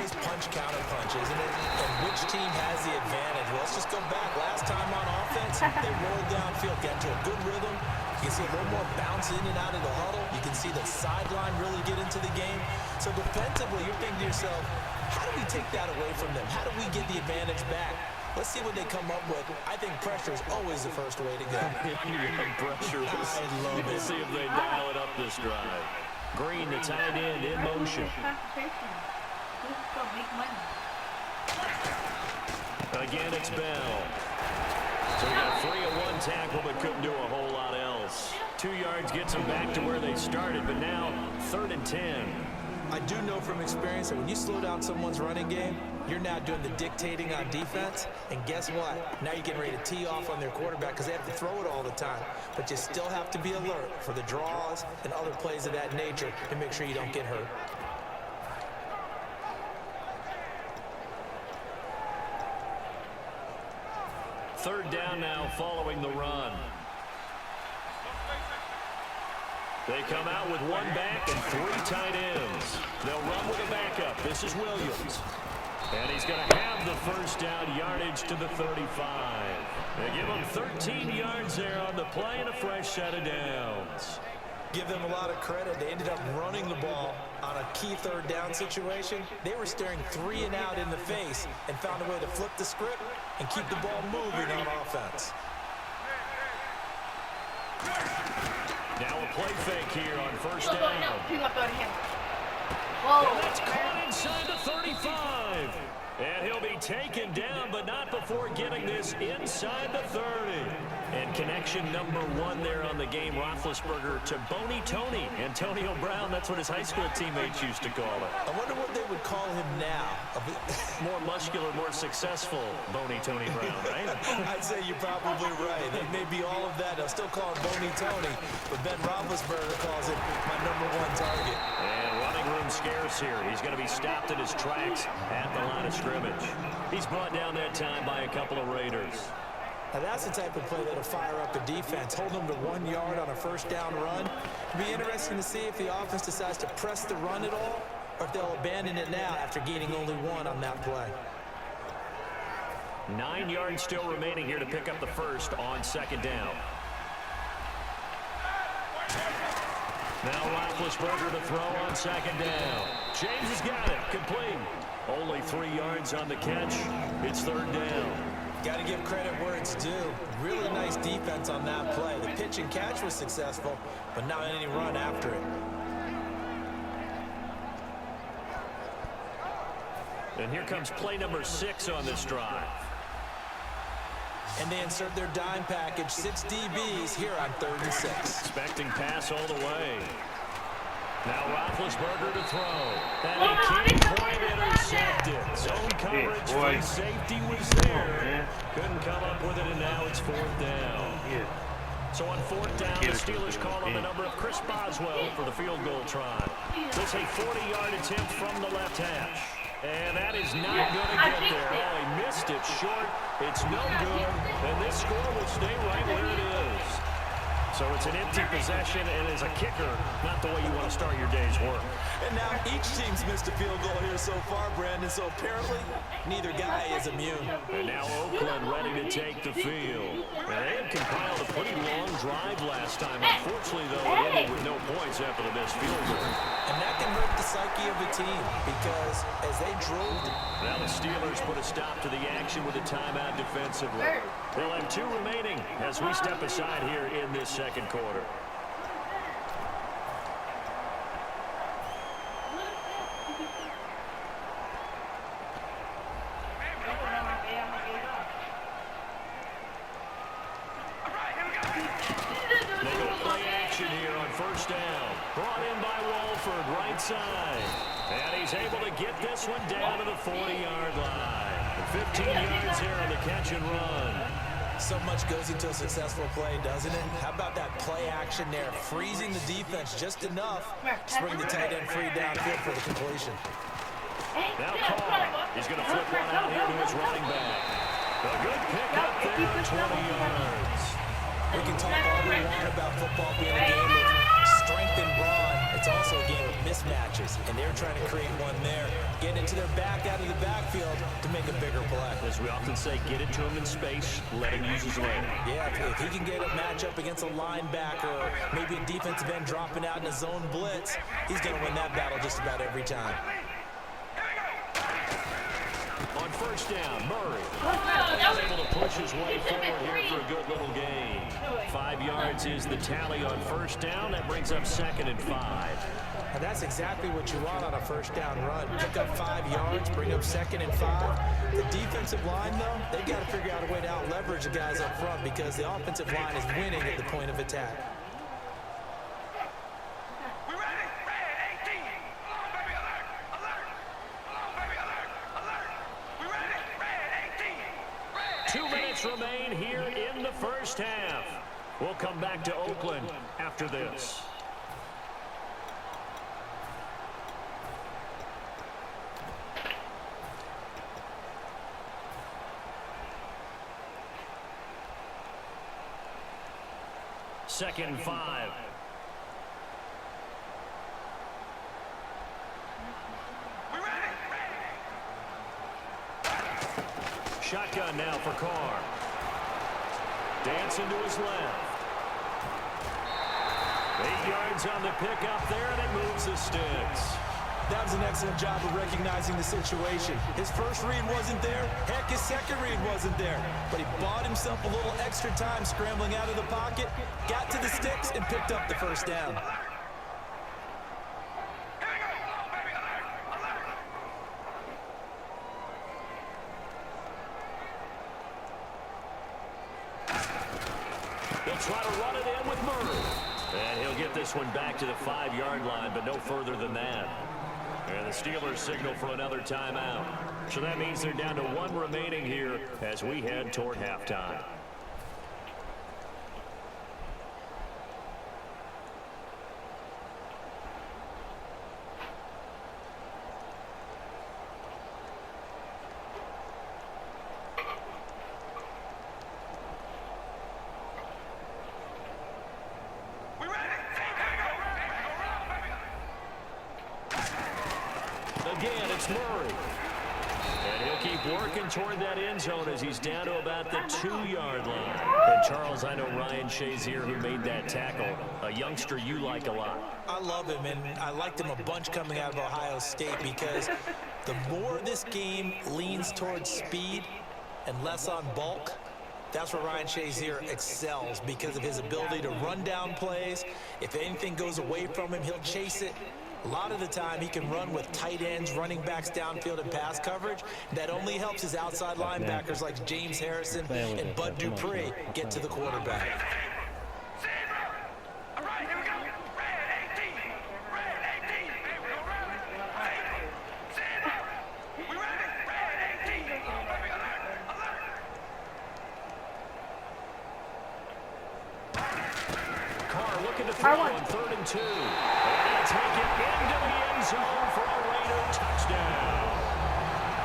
always punch-counter-punch, isn't it? And which team has the advantage? Well, let's just go back. Last time on offense, they rolled downfield, got into a good rhythm. You can see a little more bounce in and out of the huddle. You can see the sideline really get into the game. So defensively, you're thinking to yourself, how do we take that away from them? How do we get the advantage back? Let's see what they come up with. I think pressure is always the first way to go. Pressure. I love it. Let's see if they dial it up this drive. Green, the tight end, in motion. Again, it's Bell. So we got a 3-1 tackle, but couldn't do a whole lot else. 2 yards gets them back to where they started, but now 3rd and 10. I do know from experience that when you slow down someone's running game, you're now doing the dictating on defense. And guess what? Now you're getting ready to tee off on their quarterback because they have to throw it all the time. But you still have to be alert for the draws and other plays of that nature to make sure you don't get hurt. Third down now following the run. They come out with 1 back and 3 tight ends. They'll run with a backup. This is Williams. And he's going to have the first down yardage to the 35. They give him 13 yards there on the play and a fresh set of downs. Give them a lot of credit. They ended up running the ball on a key 3rd down situation. They were staring 3 and out in the face and found a way to flip the script and keep the ball moving on offense. Now a play fake here on first down. Whoa. And that's caught inside the 35. And he'll be taken down, but not before getting this inside the 30. And connection number 1 there on the game, Roethlisberger to Boney Tony. Antonio Brown, that's what his high school teammates used to call it. I wonder what they would call him now. More muscular, more successful Boney Tony Brown, right? I'd say you're probably right. It may be all of that. They'll still call him Boney Tony, but Ben Roethlisberger calls it my number 1 target. And running room scarce here. He's going to be stopped in his tracks at the line of scrimmage. He's brought down that time by a couple of Raiders. Now that's the type of play that'll fire up the defense. Hold them to 1 yard on a first down run. It'll be interesting to see if the offense decides to press the run at all, or if they'll abandon it now after gaining only 1 on that play. 9 yards still remaining here to pick up the first on 2nd down. Now Roethlisberger to throw on 2nd down. James has got it. Complete. Only 3 yards on the catch. It's 3rd down. Got to give credit where it's due. Really nice defense on that play. The pitch and catch was successful, but not any run after it. And here comes play number 6 on this drive. And they insert their dime package, 6 DBs here on 3rd and 6. Expecting pass all the way. Now Roethlisberger to throw. And a key point intercepted. Zone coverage from safety was there. Couldn't come up with it, and now it's 4th down. So on 4th down, the Steelers call on the number of Chris Boswell for the field goal try. This a 40-yard attempt from the left hash. And that is not going to get there. Oh, he missed it short. It's no good. And this score will stay right where it is. So it's an empty possession, and as a kicker, not the way you want to start your day's work. And now each team's missed a field goal here so far, Brandon, so apparently neither guy is immune. And now Oakland ready to take the field. And they had compiled a pretty long drive last time. Unfortunately, though, it ended with no points after the missed field goal. And that can hurt the psyche of a team because as they drove... Now the Steelers put a stop to the action with a timeout defensively. They'll have 2 remaining as we step aside here in this second quarter. They go play action here on first down. Brought in by Walford, right side. And he's able to get this one down to the 40-yard line. And 15 yards here on the catch and run. So much goes into a successful play, doesn't it? How about that play action there, freezing the defense just enough to bring the tight end free downfield for the completion. Now Carr, he's going to flip one out here to his running back. A good pick up there at 20 yards. We can talk all we want about football being a game of strength and brawn. It's also a game of mismatches, and they're trying to create one there. Getting it to their back out of the backfield to make a bigger play. As we often say, get it to him in space, let him use his leg. Yeah, if he can get a matchup against a linebacker or maybe a defensive end dropping out in a zone blitz, he's going to win that battle just about every time. On first down, Murray is able to push his way forward here for a good little gain. 5 yards is the tally on first down. That brings up 2nd and 5. And that's exactly what you want on a first down run. Pick up 5 yards, bring up 2nd and 5. The defensive line, though, they've got to figure out a way to out-leverage the guys up front because the offensive line is winning at the point of attack. 2 minutes remain here in the first half. We'll come back to Oakland after this. Second and 5. Shotgun now for Carr. Dancing to his left. 8 yards on the pickup there, and it moves the sticks. That was an excellent job of recognizing the situation. His first read wasn't there. Heck, his second read wasn't there. But he bought himself a little extra time scrambling out of the pocket, got to the sticks, and picked up the first down. He'll try to run it in with Murray. And he'll get this one back to the 5-yard line, but no further than that. And the Steelers signal for another timeout. So that means they're down to 1 remaining here as we head toward halftime. Again, it's Murray. And he'll keep working toward that end zone as he's down to about the 2-yard line. And Charles, I know Ryan Shazier, who made that tackle, a youngster you like a lot. I love him, and I liked him a bunch coming out of Ohio State because the more this game leans towards speed and less on bulk, that's where Ryan Shazier excels because of his ability to run down plays. If anything goes away from him, he'll chase it. A lot of the time, he can run with tight ends, running backs downfield and pass coverage. That only helps his outside linebackers like James Harrison and Bud Dupree get to the quarterback. Carr looking to throw on 3rd and 2. Take it into the end zone for a Raider touchdown.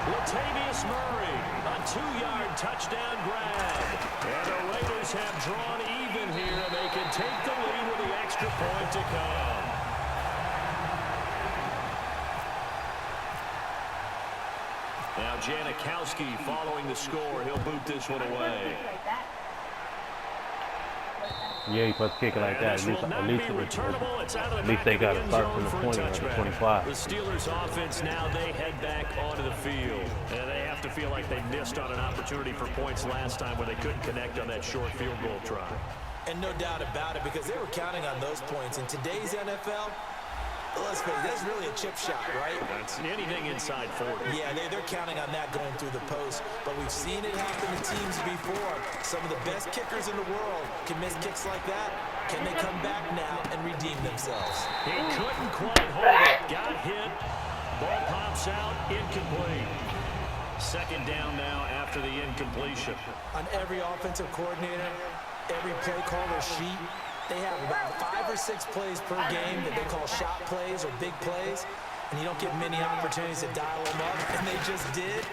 Latavius Murray, a 2-yard touchdown grab. And the Raiders have drawn even here. They can take the lead with the extra point to come. Now Janikowski following the score. He'll boot this one away. Yeah, you supposed to kick it like that. At least they got to start from the 20 or the 25. The Steelers offense now, they head back onto the field. And they have to feel like they missed on an opportunity for points last time where they couldn't connect on that short field goal try. And no doubt about it, because they were counting on those points. In today's NFL, let's face it, that's really a chip shot, right? That's anything inside 40. Yeah, they're counting on that going through the post. But we've seen it happen to teams before. Some of the best kickers in the world can miss kicks like that. Can they come back now and redeem themselves? He couldn't quite hold it. Got hit. Ball pops out. Incomplete. 2nd down now after the incompletion. On every offensive coordinator, every play caller sheet, they have about 5 or 6 plays per game that they call shot plays or big plays, and you don't get many opportunities to dial them up, and they just did,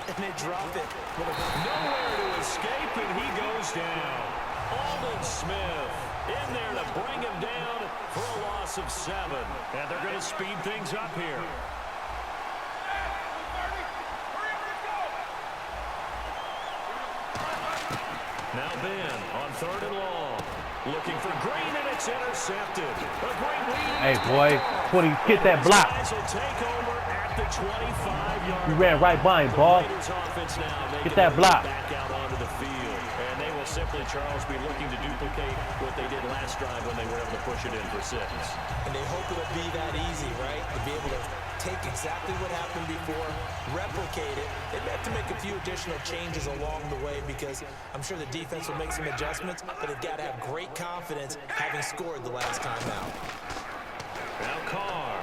and they drop it. Nowhere to escape, and he goes down. Aldon Smith in there to bring him down for a loss of 7. And they're going to speed things up here. Now Ben on 3rd and long. Looking for Green, and it's intercepted. A great lead. Hey, boy. 20, get that block. Will take over at the 25-yard You ran right by him, ball. Get that block. Back out onto the field. And they will simply, Charles, be looking to duplicate what they did last drive when they were able to push it in for 6. And they hope it'll be that easy, right? To be able to take exactly what happened before, replicate it. They may have to make a few additional changes along the way because I'm sure the defense will make some adjustments, but they've got to have great confidence having scored the last time out. Now Carr.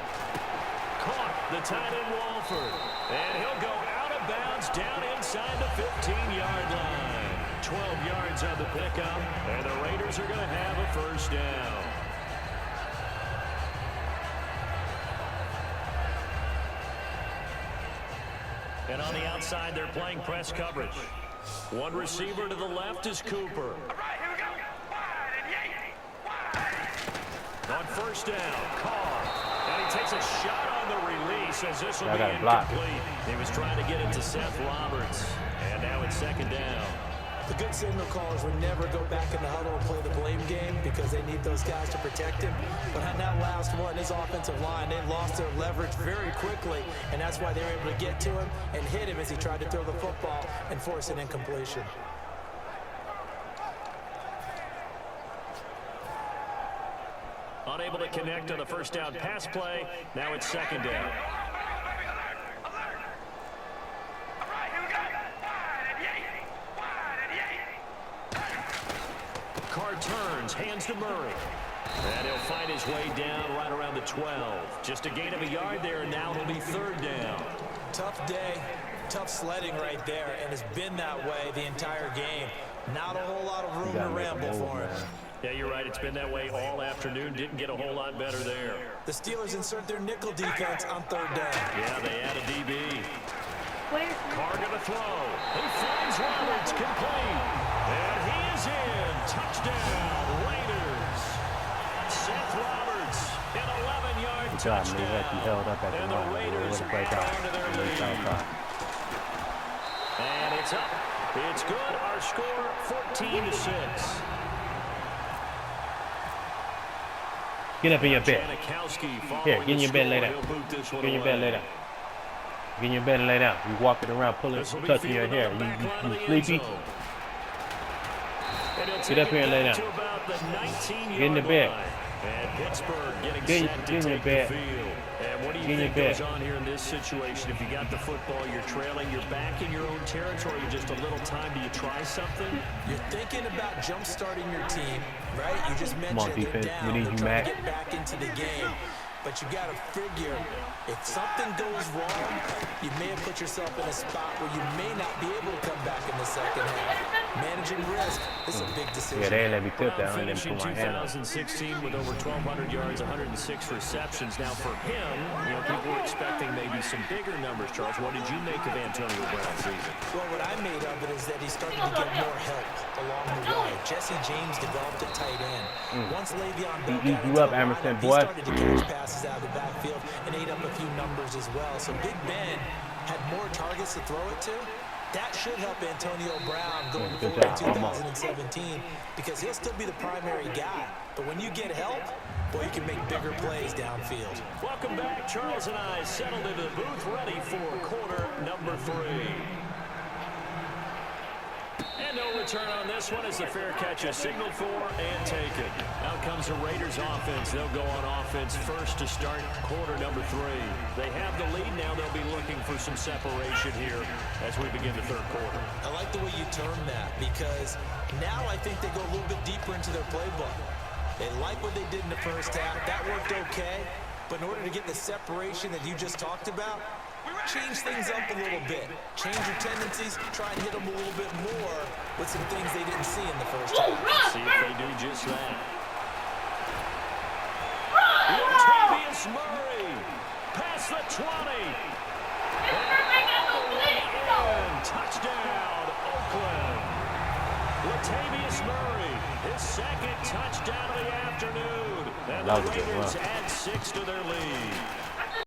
Caught the tight end Walford. And he'll go out of bounds down inside the 15-yard line. 12 yards on the pickup, and the Raiders are going to have a first down. And on the outside, they're playing press coverage. One receiver to the left is Cooper. On first down, Carr. And he takes a shot on the release as this will be incomplete. He was trying to get it to Seth Roberts. And now it's 2nd down. The good signal callers would never go back in the huddle and play the blame game because they need those guys to protect him. But on that last one, his offensive line, they lost their leverage very quickly, and that's why they were able to get to him and hit him as he tried to throw the football and force an incompletion. Unable to connect on the first down pass play. Now it's 2nd down. Carr turns, hands to Murray. And he'll find his way down right around the 12. Just a gain of a yard there, and now it'll be 3rd down. Tough day, tough sledding right there, and it's been that way the entire game. Not a whole lot of room to ramble for him. Yeah, you're right. It's been that way all afternoon. Didn't get a whole lot better there. The Steelers insert their nickel defense on 3rd down. Yeah, they add a DB. Carr gonna throw. He finds Roberts, complete. And he is in. Touchdown, Raiders. Seth Roberts, an 11-yard touchdown. And the Raiders add on to their lead. And it's up. It's good. Our score, 14-6. Get up in your bed. Here, get in your bed, lay down. Get in your bed, lay down. Get in your bed and lay down. You walking around, pulling, touching your hair. You sleepy? Get up here and lay down. Get in the bed. Get in your bed. And what do you think goes on here in this situation? If you got the football, you're trailing, you're back in your own territory, just a little time. Do you try something? You're thinking about jump-starting your team, right? You just mentioned defense. they're down. We need They're you, trying Matt. to get back into the game. But you got to figure, if something goes wrong, you may have put yourself in a spot where you may not be able to come back in the second half. Managing risk is a big decision. Yeah, they ain't let me tip that. I didn't Finishing put my hand on. 2016 with over 1,200 yards, 106 receptions. Now for him, people were expecting maybe some bigger numbers, Charles. What did you make of Antonio Brown's season? Well, what I made of it is that he's starting to get more help along the way. Jesse James developed a tight end. Once Le'Veon Bell got into the lineup, he started to catch passes out of the backfield and ate up a few numbers as well. So Big Ben had more targets to throw it to. That should help Antonio Brown going forward in 2017 because he'll still be the primary guy. But when you get help, boy, you can make bigger plays downfield. Welcome back. Charles and I settled into the booth ready for quarter number 3. And no return on this one as the fair catch is signaled for and taken. Out comes the Raiders offense. They'll go on offense first to start quarter number 3. They have the lead now. They'll be looking for some separation here as we begin the third quarter. I like the way you term that because now I think they go a little bit deeper into their playbook. They like what they did in the first half. That worked okay. But in order to get the separation that you just talked about, change things up a little bit. Change your tendencies. Try and hit them a little bit more with some things they didn't see in the first half. Let's see if they do just that. Latavius Murray past the 20. And touchdown, Oakland. Latavius Murray, his second touchdown of the afternoon. And the Raiders add 6 to their lead.